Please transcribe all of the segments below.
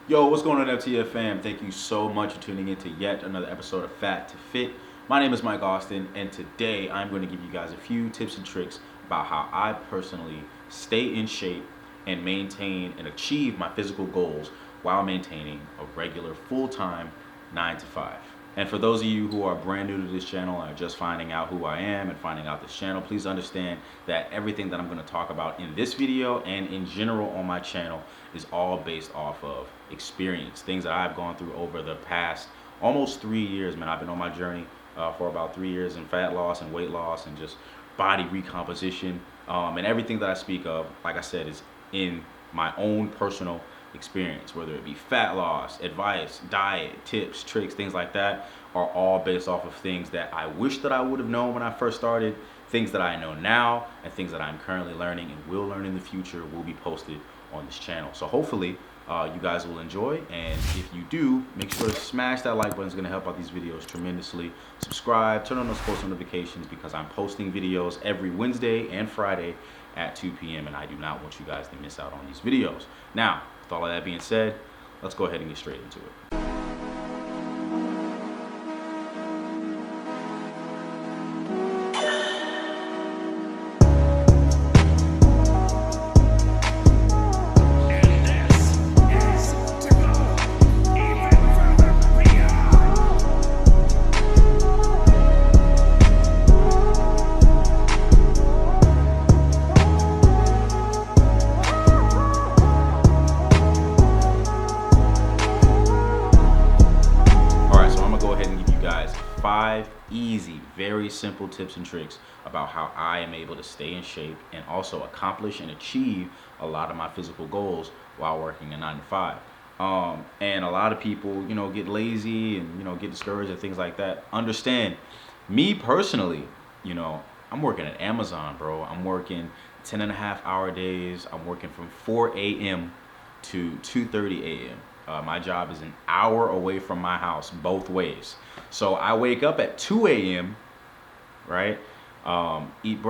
Yo, what's going on, FTF Fam? Thank you so much for tuning in to yet another episode of Fat to Fit. My name is Mike Alston, and today I'm going to give you guys a few tips and tricks about how I personally stay in shape and maintain and achieve my physical goals while maintaining a regular full-time 9 to 5. And for those of you who are brand new to this channel and are just finding out who I am and finding out this channel, please understand that everything that I'm going to talk about in this video and in general on my channel is all based off of experience, things that I've gone through over the past almost 3 years, man. I've been on my journey for about 3 years in fat loss and weight loss and just body recomposition. And everything that I speak of, like I said, is in my own personal experience, whether it be fat loss, advice, diet, tips, tricks, things like that, are all based off of things that I wish that I would have known when I first started, things that I know now, and things that I'm currently learning and will learn in the future will be posted on this channel. So hopefully you guys will enjoy, and if you do, make sure to smash that like button. It's going to help out these videos tremendously. Subscribe, turn on those post notifications, because I'm posting videos every Wednesday and Friday at 2 p.m. and I do not want you guys to miss out on these videos. Now, with all of that being said, let's go ahead and get straight into it. Five easy, very simple tips and tricks about how I am able to stay in shape and also accomplish and achieve a lot of my physical goals while working a 9 to 5. And a lot of people, get lazy and, get discouraged and things like that. Understand, me personally, I'm working at Amazon, bro. I'm working 10.5-hour days. I'm working from 4 a.m. to 2:30 a.m. My job is an hour away from my house both ways. So I wake up at 2 a.m., right? Eat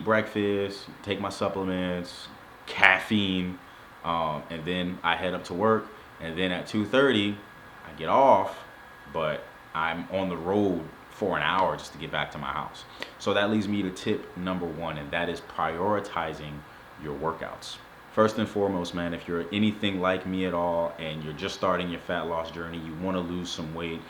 breakfast, take my supplements, caffeine, and then I head up to work. And then at 2:30, I get off, but I'm on the road for an hour just to get back to my house. So that leads me to tip number one, and that is prioritizing your workouts. First and foremost, man, if you're anything like me at all and you're just starting your fat loss journey, you want to lose some weight,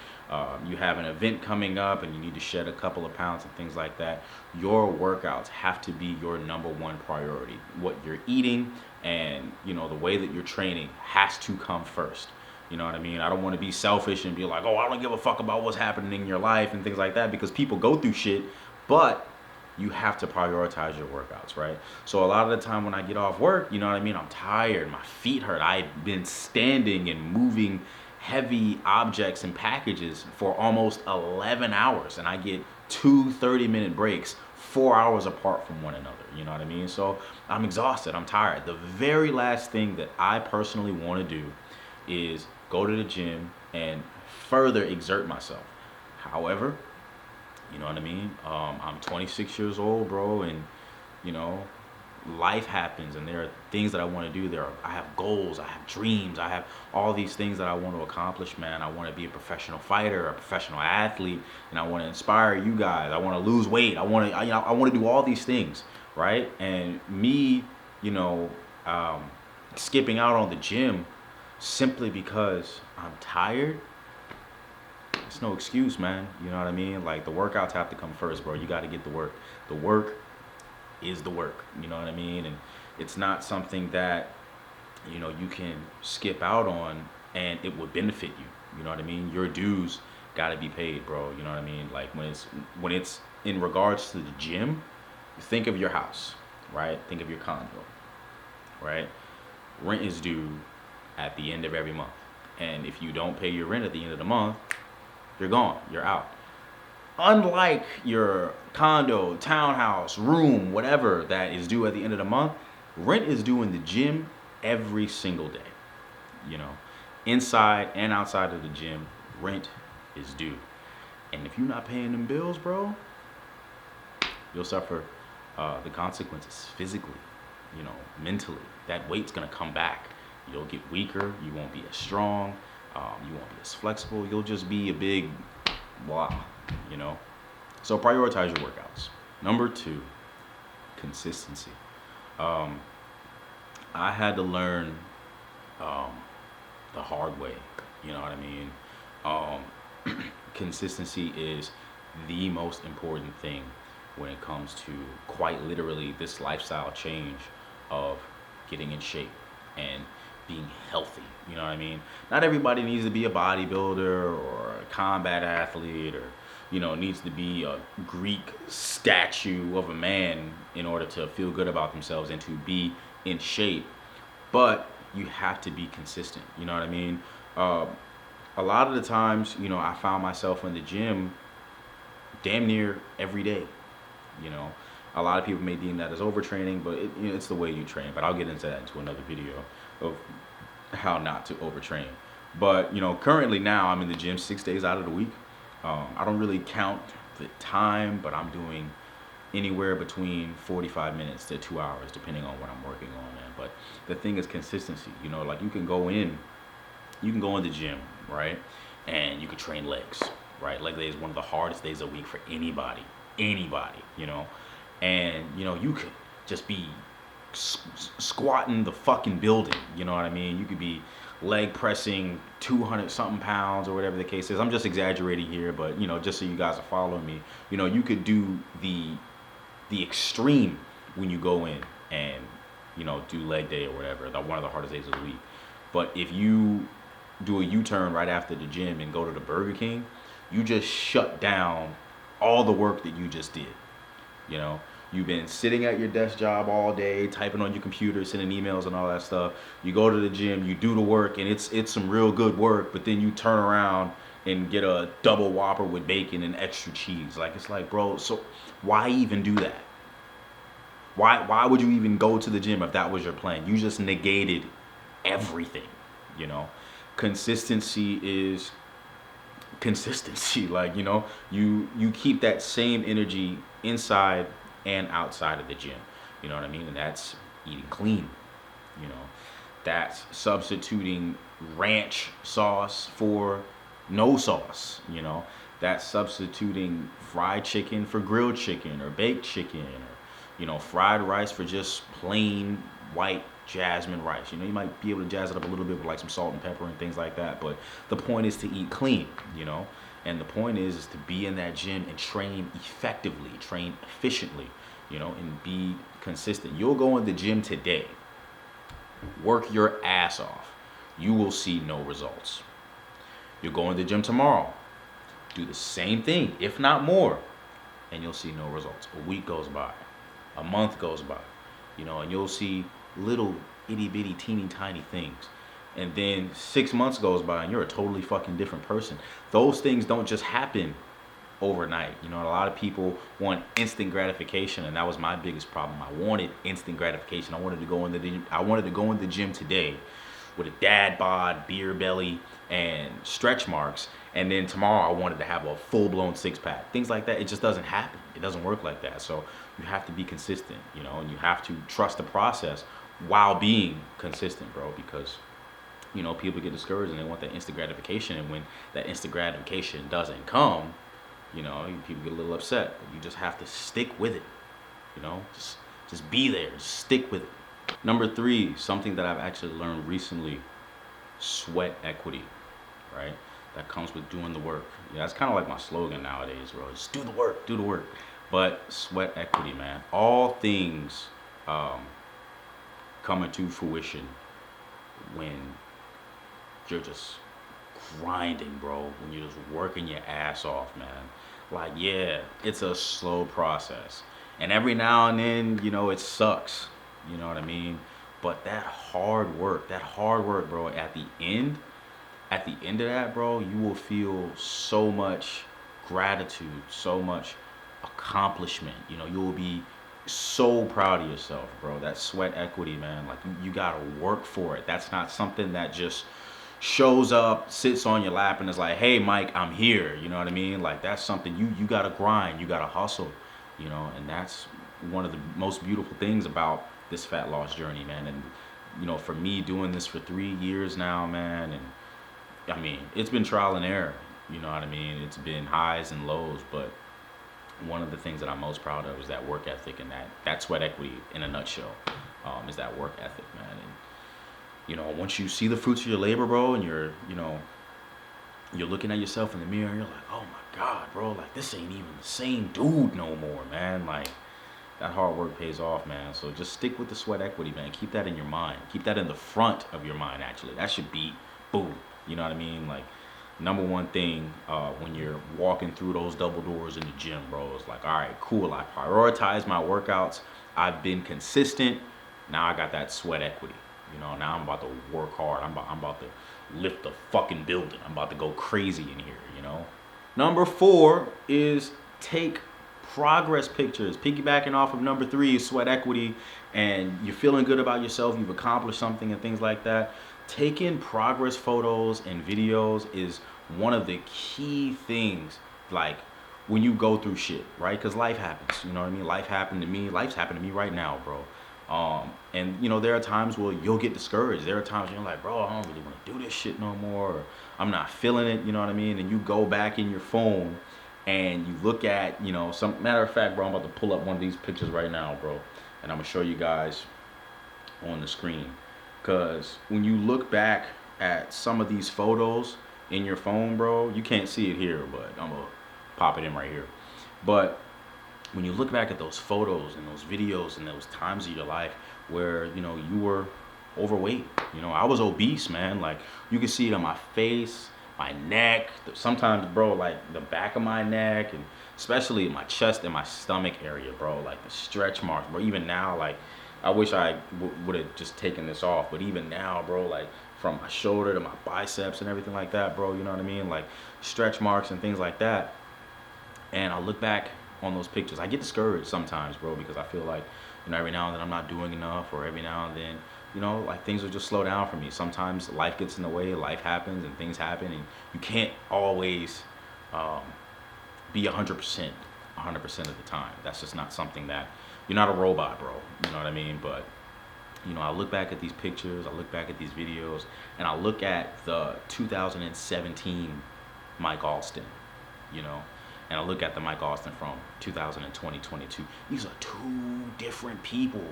you have an event coming up and you need to shed a couple of pounds and things like that, your workouts have to be your number one priority. What you're eating and, the way that you're training has to come first. You know what I mean? I don't want to be selfish and be like, oh, I don't give a fuck about what's happening in your life and things like that, because people go through shit, but you have to prioritize your workouts, right? So a lot of the time when I get off work, I'm tired, my feet hurt. I've been standing and moving heavy objects and packages for almost 11 hours, and I get 2 30-minute breaks 4 hours apart from one another. You know what I mean? So I'm exhausted, I'm tired. The very last thing that I personally want to do is go to the gym and further exert myself. However, you know what I mean? I'm 26 years old, bro, and life happens, and there are things that I want to do. I have goals, I have dreams, I have all these things that I want to accomplish, man. I want to be a professional fighter, a professional athlete, and I want to inspire you guys. I want to lose weight. I want to do all these things, right? And me, skipping out on the gym simply because I'm tired, it's no excuse, man. You know what I mean? Like, the workouts have to come first, bro. You got to get the work. The work is the work. You know what I mean? And it's not something that, you can skip out on and it would benefit you. You know what I mean? Your dues got to be paid, bro. You know what I mean? Like, when it's in regards to the gym, think of your house, right? Think of your condo, right? Rent is due at the end of every month. And if you don't pay your rent at the end of the month, you're gone, you're out. Unlike your condo, townhouse, room, whatever that is due at the end of the month, rent is due in the gym every single day. Inside and outside of the gym, rent is due. And if you're not paying them bills, bro, you'll suffer the consequences physically, mentally. That weight's gonna come back. You'll get weaker. You won't be as strong. You won't be as flexible. You'll just be a big blah, you know. So prioritize your workouts. Number 2, consistency. Um, I had to learn um, the hard way. You know what I mean? Consistency is the most important thing when it comes to quite literally this lifestyle change of getting in shape and being healthy. You know what I mean? Not everybody needs to be a bodybuilder or a combat athlete, or needs to be a Greek statue of a man in order to feel good about themselves and to be in shape. But you have to be consistent. You know what I mean? Uh, a lot of the times, I found myself in the gym damn near every day. You know, a lot of people may deem that as overtraining, but it's the way you train. But I'll get into that into another video of how not to overtrain. But currently now I'm in the gym 6 days out of the week. I don't really count the time, but I'm doing anywhere between 45 minutes to 2 hours, depending on what I'm working on, man. But the thing is consistency. Like you can go in the gym, right, and you can train legs, right? Leg day is one of the hardest days a week for anybody, and you could just be squatting the fucking building. You know what I mean? You could be leg pressing 200 something pounds or whatever the case is. I'm just exaggerating here, but just so you guys are following me, you could do the extreme when you go in and do leg day or whatever, one of the hardest days of the week. But if you do a U-turn right after the gym and go to the Burger King, you just shut down all the work that you just did. You've been sitting at your desk job all day, typing on your computer, sending emails and all that stuff. You go to the gym, you do the work, and it's some real good work, but then you turn around and get a double Whopper with bacon and extra cheese. It's like, bro, so why even do that? Why would you even go to the gym if that was your plan? You just negated everything, Consistency is consistency. You keep that same energy inside and outside of the gym. You know what I mean? And that's eating clean. That's substituting ranch sauce for no sauce. That's substituting fried chicken for grilled chicken or baked chicken, or fried rice for just plain white jasmine rice. You might be able to jazz it up a little bit with some salt and pepper and things like that, but the point is to eat clean. And the point is to be in that gym and train effectively, train efficiently, and be consistent. You'll go in the gym today, work your ass off, you will see no results. You'll go in the gym tomorrow, do the same thing, if not more, and you'll see no results. A week goes by, a month goes by, and you'll see little itty bitty teeny tiny things. And then 6 months goes by and you're a totally fucking different person. Those things don't just happen overnight. A lot of people want instant gratification, and that was my biggest problem. I wanted instant gratification. I wanted to go in the gym today with a dad bod, beer belly, and stretch marks, and then tomorrow I wanted to have a full-blown six-pack. Things like that, it just doesn't happen. It doesn't work like that. So you have to be consistent, and you have to trust the process while being consistent, bro, because people get discouraged and they want that instant gratification, and when that instant gratification doesn't come, people get a little upset. But you just have to stick with it, just be there, just stick with it. Number 3, something that I've actually learned recently: sweat equity, right? That comes with doing the work. That's kind of like my slogan nowadays, bro. Just do the work. But sweat equity, man. All things come into fruition when you're just grinding, bro. When you're just working your ass off, man. Yeah, it's a slow process. And every now and then, it sucks. You know what I mean? But that hard work, bro, at the end of that, bro, you will feel so much gratitude, so much accomplishment. You will be so proud of yourself, bro. That sweat equity, man. You gotta work for it. That's not something that just shows up, sits on your lap, and is like, hey, Mike, I'm here. You know what I mean? That's something you gotta grind, you gotta hustle, and that's one of the most beautiful things about this fat loss journey, man. And for me doing this for 3 years now, man, and I mean, it's been trial and error. You know what I mean? It's been highs and lows, but one of the things that I'm most proud of is that work ethic, and that sweat equity in a nutshell, is that work ethic, man. And once you see the fruits of your labor, bro, and you're looking at yourself in the mirror, and you're like, oh my God, bro, like this ain't even the same dude no more, man. Like that hard work pays off, man. So just stick with the sweat equity, man. Keep that in your mind. Keep that in the front of your mind, actually. That should be boom. You know what I mean? Like, number one thing when you're walking through those double doors in the gym, bro, it's like, all right, cool. I prioritize my workouts. I've been consistent. Now I got that sweat equity. Now I'm about to work hard. I'm about to lift the fucking building. I'm about to go crazy in here, Number 4 is take progress pictures. Piggybacking off of number 3 is sweat equity, and you're feeling good about yourself. You've accomplished something and things like that. Taking progress photos and videos is one of the key things, like when you go through shit, right? Because life happens, you know what I mean? Life happened to me. Life's happened to me right now, bro. And there are times where you'll get discouraged. There are times you're like, bro, I don't really want to do this shit no more, or I'm not feeling it, you know what I mean? And you go back in your phone and you look at, some matter of fact, bro, I'm about to pull up one of these pictures right now, bro, and I'm gonna show you guys on the screen. Because when you look back at some of these photos in your phone, bro, you can't see it here, but I'm going to pop it in right here. But when you look back at those photos and those videos and those times of your life where, you were overweight, I was obese, man. Like, you can see it on my face, my neck, sometimes, bro, like the back of my neck, and especially my chest and my stomach area, bro, like the stretch marks, bro. Even now, like, I wish I would have just taken this off, but even now, bro, like from my shoulder to my biceps and everything like that, bro, you know what I mean? Like stretch marks and things like that. And I look back on those pictures. I get discouraged sometimes, bro, because I feel like, every now and then I'm not doing enough, or every now and then, like things will just slow down for me. Sometimes life gets in the way, life happens and things happen, and you can't always be 100% of the time. That's just not something that, you're not a robot, bro. You know what I mean? But, I look back at these pictures, I look back at these videos, and I look at the 2017 Mike Alston, and I look at the Mike Alston from 2020, 22. These are two different people.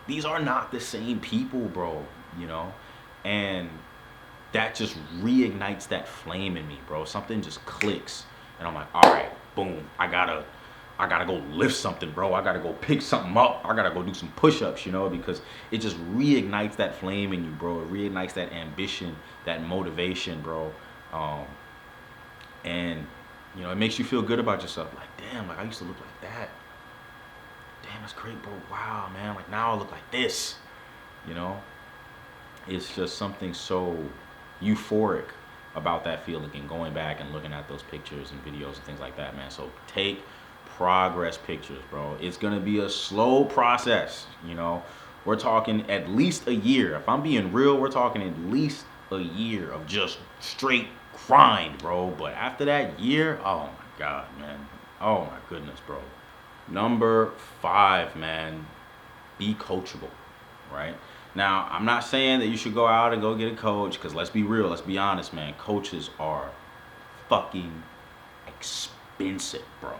These are not the same people, bro, and that just reignites that flame in me, bro. Something just clicks, and I'm like, all right, boom, I gotta go lift something, bro. I gotta go pick something up. I gotta go do some push-ups, because it just reignites that flame in you, bro. It reignites that ambition, that motivation, bro. And it makes you feel good about yourself. Like, damn, like I used to look like that. Damn, that's great, bro. Wow, man. Like now I look like this. It's just something so euphoric about that feeling, and going back and looking at those pictures and videos and things like that, man. So take progress pictures, bro. It's gonna be a slow process. We're talking at least a year. If I'm being real, we're talking at least a year of just straight grind, bro. But after that year, oh my God, man. Oh my goodness, bro. Number 5, man, be coachable, right? Now, I'm not saying that you should go out and go get a coach, because let's be real, let's be honest, man. Coaches are fucking expensive, bro.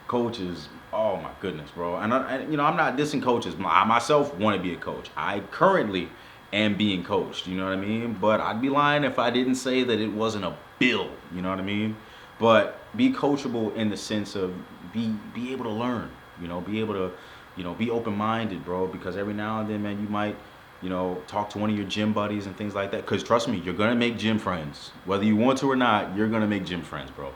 Coaches, oh my goodness, bro. And I'm not dissing coaches. I myself want to be a coach. I currently am being coached, you know what I mean? But I'd be lying if I didn't say that it wasn't a bill, you know what I mean? But be coachable in the sense of be able to learn, be able to, be open-minded, bro, because every now and then, man, you might, talk to one of your gym buddies and things like that. Because trust me, you're going to make gym friends. Whether you want to or not, you're going to make gym friends, bro.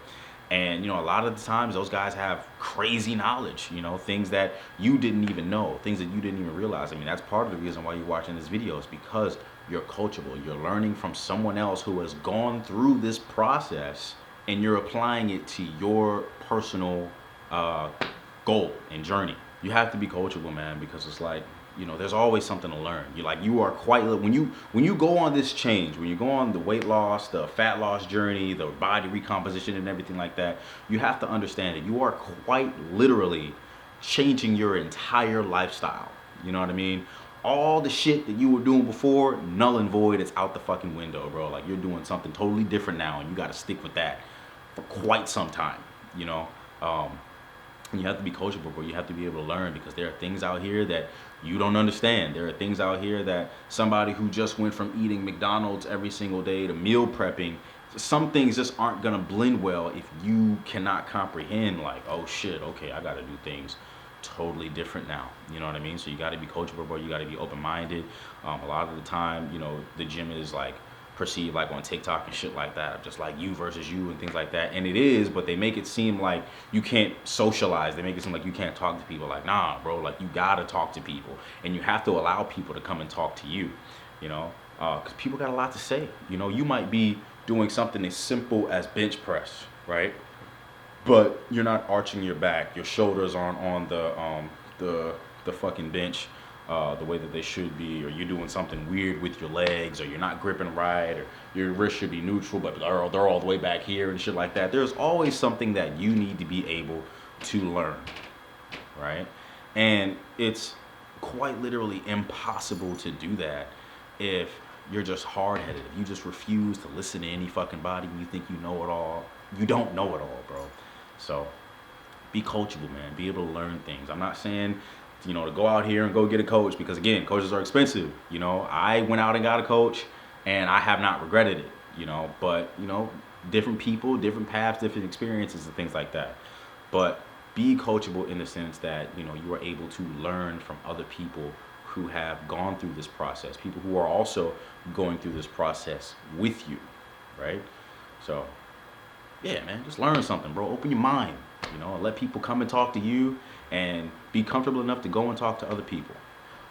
And, a lot of the times those guys have crazy knowledge, things that you didn't even know, things that you didn't even realize. I mean, that's part of the reason why you're watching this video, is because you're coachable. You're learning from someone else who has gone through this process, and you're applying it to your personal goal and journey. You have to be coachable, man, because it's like, there's always something to learn. You are quite, when you go on this change, when you go on the weight loss, the fat loss journey, the body recomposition and everything like that, you have to understand that you are quite literally changing your entire lifestyle. You know what I mean? all the shit that you were doing before, null and void, it's out the fucking window, bro. Like, you're doing something totally different now, and you got to stick with that for quite some time, you know. And you have to be coachable, bro. You have to be able to learn, because there are things out here that you don't understand. There are things out here that somebody who just went from eating McDonald's every single day to meal prepping, some things just aren't gonna blend well if you cannot comprehend, like, oh shit, okay, I gotta do things totally different now. You know what I mean? So you gotta be coachable, bro. You gotta be open-minded. A lot of the time, you know, the gym is like perceived like on TikTok and shit like that, just like you versus you and things like that. And it is, but they make it seem like you can't socialize. They make it seem like you can't talk to people. Like, nah, bro, like you gotta talk to people, and you have to allow people to come and talk to you, you know, because people got a lot to say. You know, you might be doing something as simple as bench press, right? But you're not arching your back. Your shoulders aren't on the fucking bench the way that they should be, or you're doing something weird with your legs, or you're not gripping right, or your wrist should be neutral, but they're all the way back here and shit like that. There's always something that you need to be able to learn, right? And it's quite literally impossible to do that if you're just hard-headed. If you just refuse to listen to any fucking body and you think you know it all, you don't know it all, bro. So be coachable, man. Be able to learn things. I'm not saying, you know, to go out here and go get a coach, because again, coaches are expensive. You know, I went out and got a coach and I have not regretted it, you know, but you know, different people, different paths, different experiences and things like that. But be coachable in the sense that, you know, you are able to learn from other people who have gone through this process, people who are also going through this process with you, right? So yeah, man, just learn something, bro. Open your mind, you know, and let people come and talk to you, and be comfortable enough to go and talk to other people.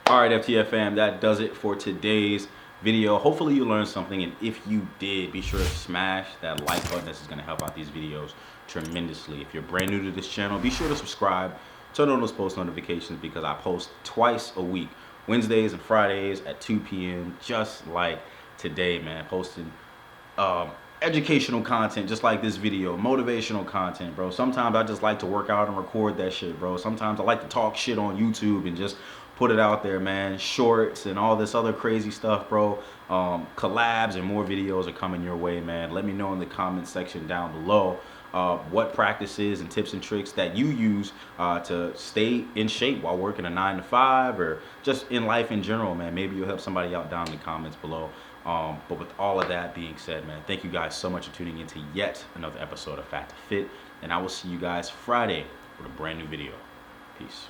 All right, FTF fam, that does it for today's video. Hopefully you learned something, and if you did, be sure to smash that like button. This is going to help out these videos tremendously. If you're brand new to this channel, be sure to subscribe, turn on those post notifications, because I post twice a week, Wednesdays and Fridays at 2 p.m. just like today, man, posting educational content just like this video, motivational content, bro. Sometimes I just like to work out and record that shit, bro. Sometimes I like to talk shit on YouTube and just put it out there, man. Shorts and all this other crazy stuff, bro. Collabs and more videos are coming your way, man. Let me know in the comment section down below what practices and tips and tricks that you use to stay in shape while working a 9 to 5, or just in life in general, man. Maybe you'll help somebody out down in the comments below. But with all of that being said, man, thank you guys so much for tuning into yet another episode of Fat to Fit, and I will see you guys Friday with a brand new video. Peace.